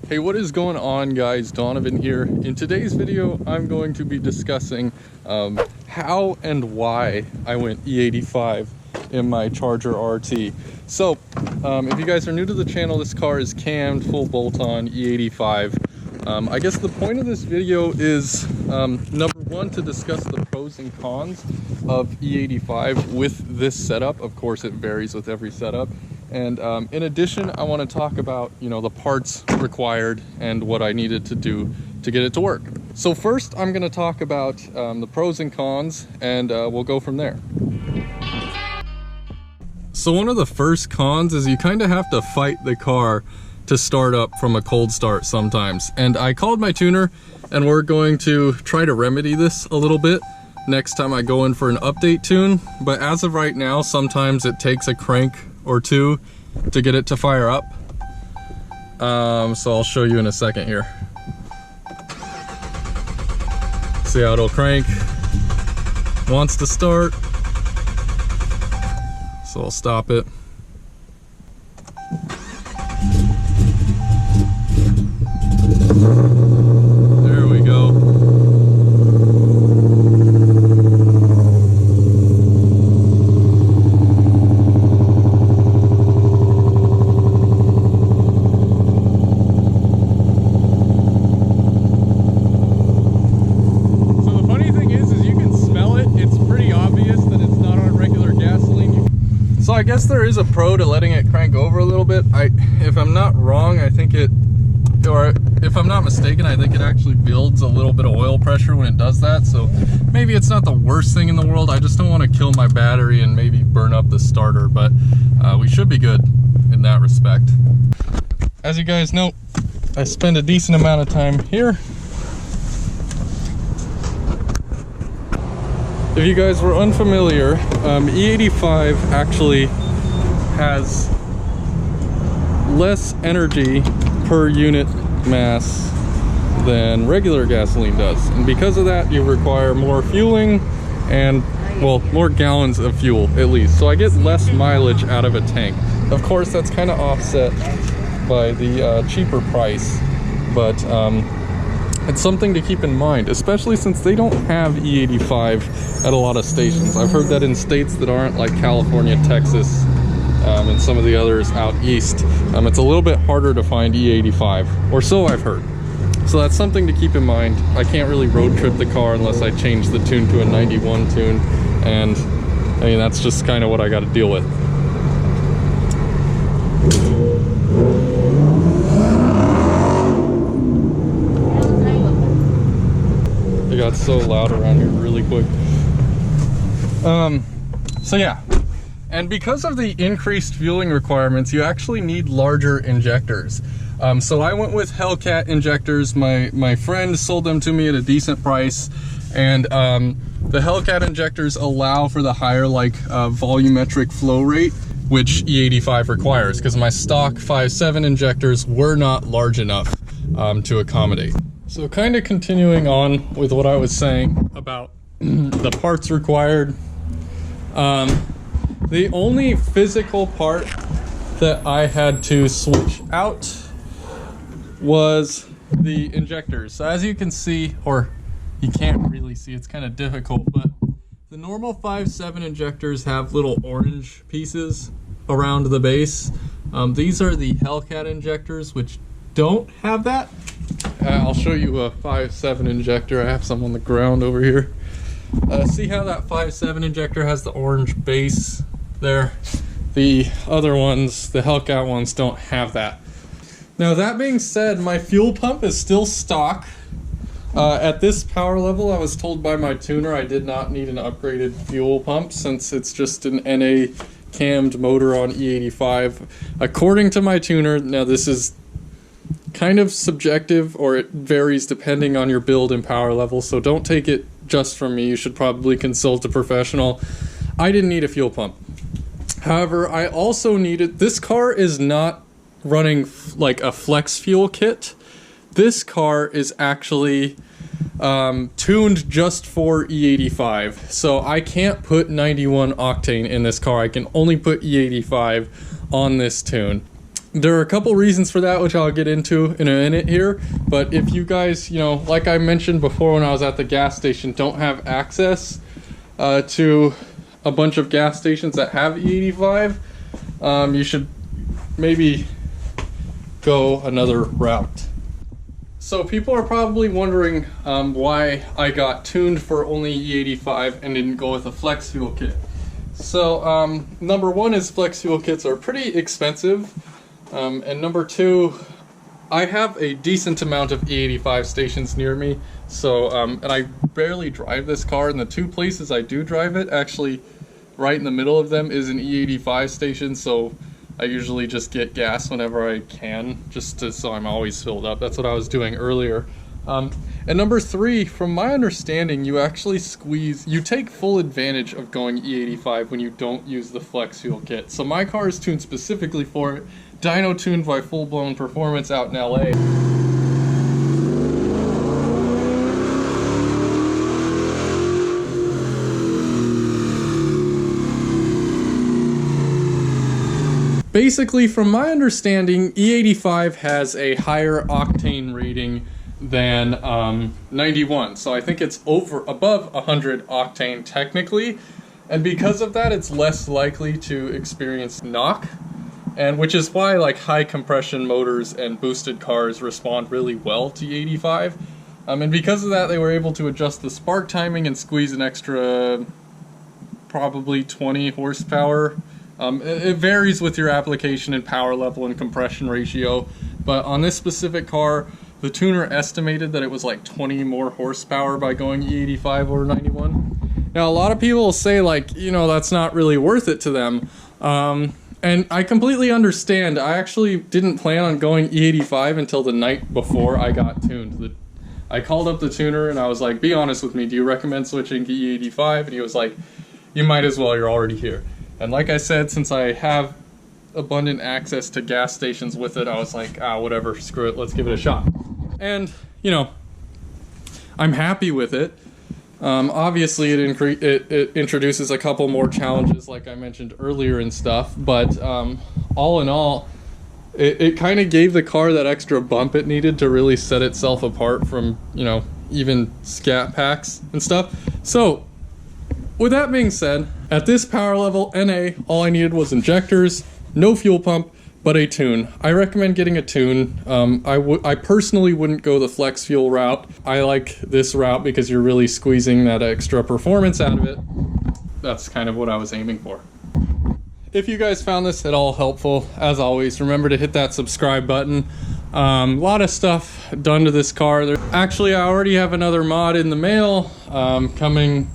Hey, what is going on, guys? Donovan here. In today's video, I'm going to be discussing how and why I went E85 in my Charger RT. So, if you guys are new to the channel, this car is cammed, full bolt-on, E85. I guess the point of this video is, number one, to discuss the pros and cons of E85 with this setup. Of course, it varies with every setup. And in addition, I want to talk about, the parts required and what I needed to do to get it to work. So first, I'm going to talk about the pros and cons, and we'll go from there. So one of the first cons is you kind of have to fight the car to start up from a cold start sometimes. And I called my tuner, and we're going to try to remedy this a little bit next time I go in for an update tune. But as of right now, sometimes it takes a crank or two to get it to fire up. So I'll show you in a second here. See how it'll crank. Wants to start. So I'll stop it. There we go. I guess there is a pro to letting it crank over a little bit. If I'm not wrong, I think or if I'm not mistaken, I think it actually builds a little bit of oil pressure when it does that. So maybe it's not the worst thing in the world. I just don't want to kill my battery and maybe burn up the starter, but we should be good in that respect. As you guys know, I spend a decent amount of time here. If you guys were unfamiliar, E85 actually has less energy per unit mass than regular gasoline does. And because of that, you require more fueling and, well, more gallons of fuel at least. So I get less mileage out of a tank. Of course, that's kind of offset by the cheaper price, but it's something to keep in mind, especially since they don't have E85 at a lot of stations. I've heard that in states that aren't like California, Texas, and some of the others out east, it's a little bit harder to find E85, or so I've heard. So that's something to keep in mind. I can't really road trip the car unless I change the tune to a 91 tune, and I mean, that's just kind of what I got to deal with. It got so loud around here really quick. So yeah, and because of the increased fueling requirements, you actually need larger injectors. So I went with Hellcat injectors. My friend sold them to me at a decent price, and the Hellcat injectors allow for the higher volumetric flow rate, which E85 requires, because my stock 5.7 injectors were not large enough to accommodate. So kind of continuing on with what I was saying about the parts required, the only physical part that I had to switch out was the injectors. So as you can see, or you can't really see, it's kind of difficult, but the normal 5.7 injectors have little orange pieces around the base. These are the Hellcat injectors, which don't have that. I'll show you a 5.7 injector. I have some on the ground over here. See how that 5.7 injector has the orange base there? The other ones, the Hellcat ones, don't have that. Now that being said, my fuel pump is still stock. At this power level, I was told by my tuner I did not need an upgraded fuel pump since it's just an NA cammed motor on E85. According to my tuner, now this is kind of subjective, or it varies depending on your build and power level, so don't take it just from me. You should probably consult a professional. I didn't need a fuel pump. However, I also needed, this car is not running like a flex fuel kit. This car is actually tuned just for E85, so I can't put 91 octane in this car. I can only put E85 on this tune. There are a couple reasons for that, which I'll get into in a minute here. But if you guys, like I mentioned before when I was at the gas station, don't have access to a bunch of gas stations that have E85, you should maybe go another route. So people are probably wondering why I got tuned for only E85 and didn't go with a flex fuel kit. So number one is flex fuel kits are pretty expensive. And number two, I have a decent amount of E85 stations near me, so and I barely drive this car, and the two places I do drive it, actually right in the middle of them is an E85 station, so I usually just get gas whenever I can, so I'm always filled up. That's what I was doing earlier. And number three, from my understanding, you actually you take full advantage of going E85 when you don't use the flex fuel kit. So my car is tuned specifically for it. Dyno tuned by Fullblown Performance out in LA. Basically, from my understanding, E85 has a higher octane rating than 91, so I think it's above 100 octane technically, and because of that it's less likely to experience knock, and which is why like high compression motors and boosted cars respond really well to E85, and because of that they were able to adjust the spark timing and squeeze an extra probably 20 horsepower. It varies with your application and power level and compression ratio, but on this specific car the tuner estimated that it was like 20 more horsepower by going E85 over 91. Now a lot of people will say like, that's not really worth it to them. And I completely understand. I actually didn't plan on going E85 until the night before I got tuned. I called up the tuner and I was like, be honest with me, do you recommend switching to E85? And he was like, you might as well, you're already here. And like I said, since I have abundant access to gas stations with it, I was like, whatever, screw it, let's give it a shot. And, I'm happy with it. Obviously it introduces a couple more challenges like I mentioned earlier and stuff, but all in all, it kind of gave the car that extra bump it needed to really set itself apart from, even scat packs and stuff. So, with that being said, at this power level, NA, all I needed was injectors, no fuel pump, but a tune. I recommend getting a tune. I personally wouldn't go the flex fuel route. I like this route because you're really squeezing that extra performance out of it. That's kind of what I was aiming for. If you guys found this at all helpful, as always, remember to hit that subscribe button. A lot of stuff done to this car. Actually, I already have another mod in the mail coming.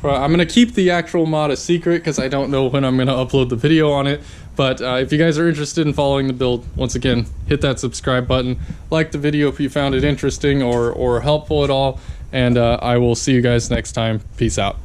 I'm going to keep the actual mod a secret because I don't know when I'm going to upload the video on it. But if you guys are interested in following the build, once again, hit that subscribe button. Like the video if you found it interesting or helpful at all. And I will see you guys next time. Peace out.